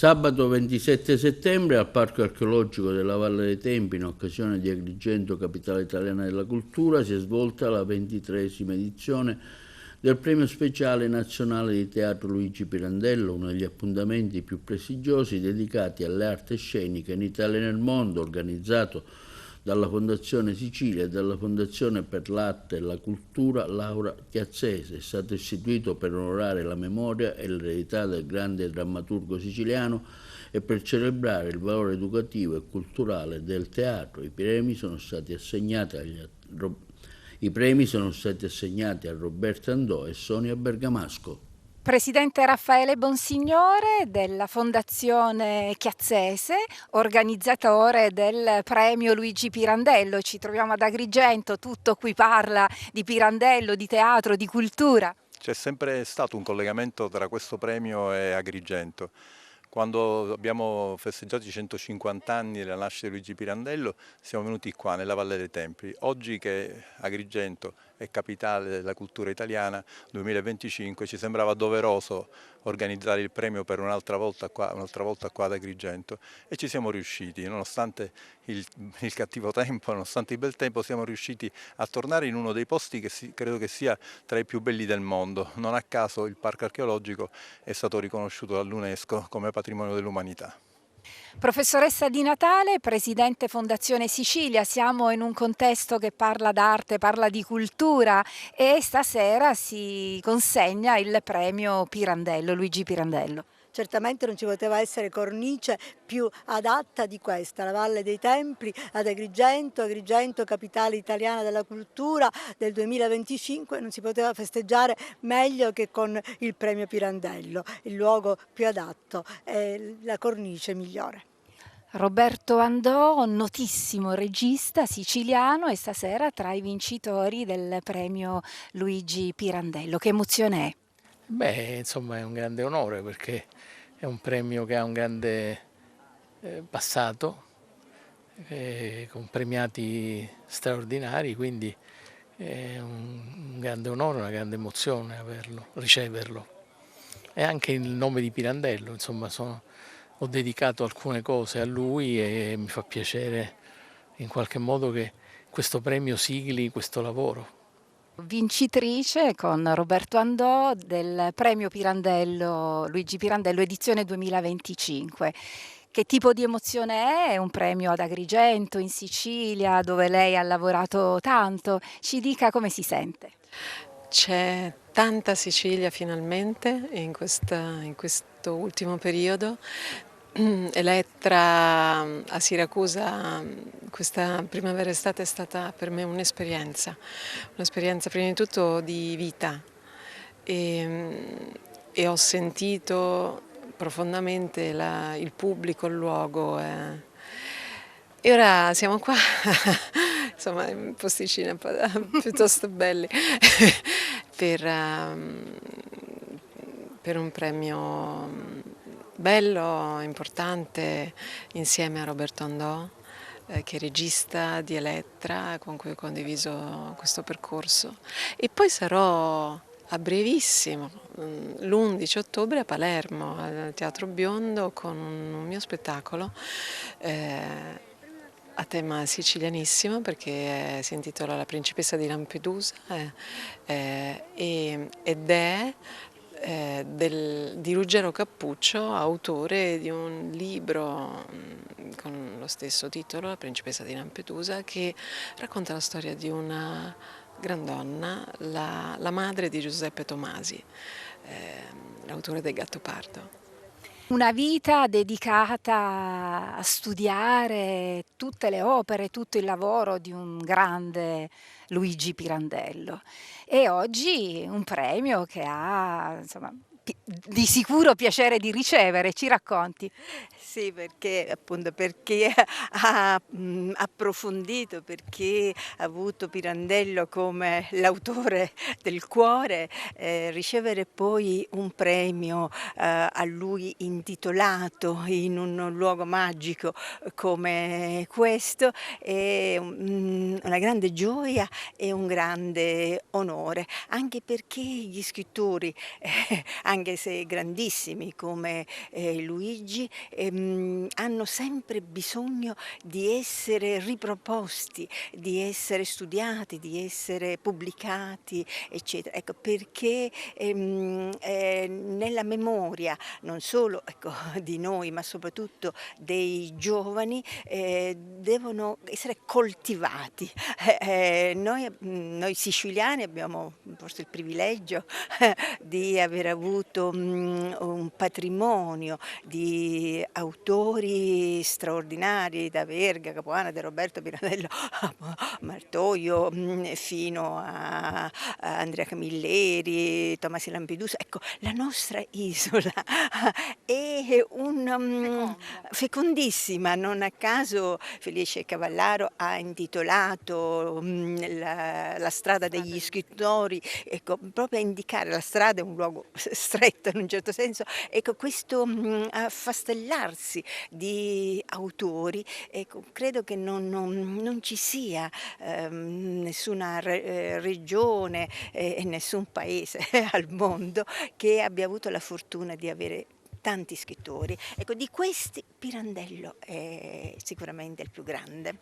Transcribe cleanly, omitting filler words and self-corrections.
Sabato 27 settembre al Parco Archeologico della Valle dei Tempii, in occasione di Agrigento, capitale italiana della cultura, si è svolta la 23esima edizione del Premio Speciale Nazionale di Teatro Luigi Pirandello, uno degli appuntamenti più prestigiosi dedicati alle arti sceniche in Italia e nel mondo, organizzato dalla Fondazione Sicilia e dalla Fondazione per l'Arte e la Cultura Laura Chiazzese. È stato istituito per onorare la memoria e l'eredità del grande drammaturgo siciliano e per celebrare il valore educativo e culturale del teatro. I premi sono stati assegnati a Roberto Andò e Sonia Bergamasco. Presidente Raffaele Bonsignore della Fondazione Chiazzese, organizzatore del premio Luigi Pirandello. Ci troviamo ad Agrigento, tutto qui parla di Pirandello, di teatro, di cultura. C'è sempre stato un collegamento tra questo premio e Agrigento. Quando abbiamo festeggiato i 150 anni della nascita di Luigi Pirandello siamo venuti qua nella Valle dei Tempii. Oggi che Agrigento è capitale della cultura italiana 2025 ci sembrava doveroso organizzare il premio per un'altra volta qua ad Agrigento e ci siamo riusciti, nonostante il cattivo tempo, nonostante il bel tempo, siamo riusciti a tornare in uno dei posti che credo che sia tra i più belli del mondo. Non a caso il parco archeologico è stato riconosciuto dall'UNESCO come patrimonio dell'umanità. Professoressa Di Natale, Presidente Fondazione Sicilia, siamo in un contesto che parla d'arte, parla di cultura e stasera si consegna il premio Pirandello, Luigi Pirandello. Certamente non ci poteva essere cornice più adatta di questa, la Valle dei Tempii ad Agrigento, Agrigento capitale italiana della cultura del 2025, non si poteva festeggiare meglio che con il premio Pirandello, il luogo più adatto e la cornice migliore. Roberto Andò, notissimo regista siciliano e stasera tra i vincitori del premio Luigi Pirandello. Che emozione è? Beh, insomma è un grande onore perché è un premio che ha un grande passato, con premiati straordinari, quindi è un grande onore, una grande emozione riceverlo. E anche il nome di Pirandello, insomma ho dedicato alcune cose a lui e mi fa piacere in qualche modo che questo premio sigli questo lavoro. Vincitrice con Roberto Andò del premio Pirandello, Luigi Pirandello edizione 2025. Che tipo di emozione è? Un premio ad Agrigento, in Sicilia, dove lei ha lavorato tanto. Ci dica come si sente. C'è tanta Sicilia finalmente in questo ultimo periodo. Elettra a Siracusa questa primavera-estate è stata per me un'esperienza prima di tutto di vita e ho sentito profondamente il pubblico, il luogo e ora siamo qua, insomma in posticini piuttosto belli per un premio bello, importante, insieme a Roberto Andò, che è regista di Elettra, con cui ho condiviso questo percorso. E poi sarò a brevissimo, l'11 ottobre a Palermo, al Teatro Biondo, con un mio spettacolo a tema sicilianissimo, perché si intitola La principessa di Lampedusa ed è di Ruggero Cappuccio, autore di un libro con lo stesso titolo, La principessa di Lampedusa, che racconta la storia di una grandonna, la madre di Giuseppe Tomasi, l'autore del Gattopardo. Una vita dedicata a studiare tutte le opere, tutto il lavoro di un grande Luigi Pirandello. E oggi un premio che ha, insomma, di sicuro piacere di ricevere. Ci racconti? Sì, perché ha approfondito, perché ha avuto Pirandello come l'autore del cuore, ricevere poi un premio a lui intitolato in un luogo magico come questo è una grande gioia e un grande onore, anche perché gli scrittori anche se grandissimi come Luigi, hanno sempre bisogno di essere riproposti, di essere studiati, di essere pubblicati, eccetera. Ecco, perché nella memoria non solo di noi, ma soprattutto dei giovani, devono essere coltivati. Noi siciliani abbiamo forse il privilegio di aver avuto un patrimonio di autori straordinari, da Verga, Capuana, De Roberto Pirandello, Martoio, fino a Andrea Camilleri, Tomasi Lampedusa. Ecco, la nostra isola è fecondissima, non a caso Felice Cavallaro ha intitolato la strada degli scrittori, ecco, proprio a indicare la strada è un luogo stretto in un certo senso, ecco, questo affastellarsi di autori, ecco, credo che non ci sia nessuna regione e nessun paese al mondo che abbia avuto la fortuna di avere tanti scrittori. Ecco, di questi Pirandello è sicuramente il più grande.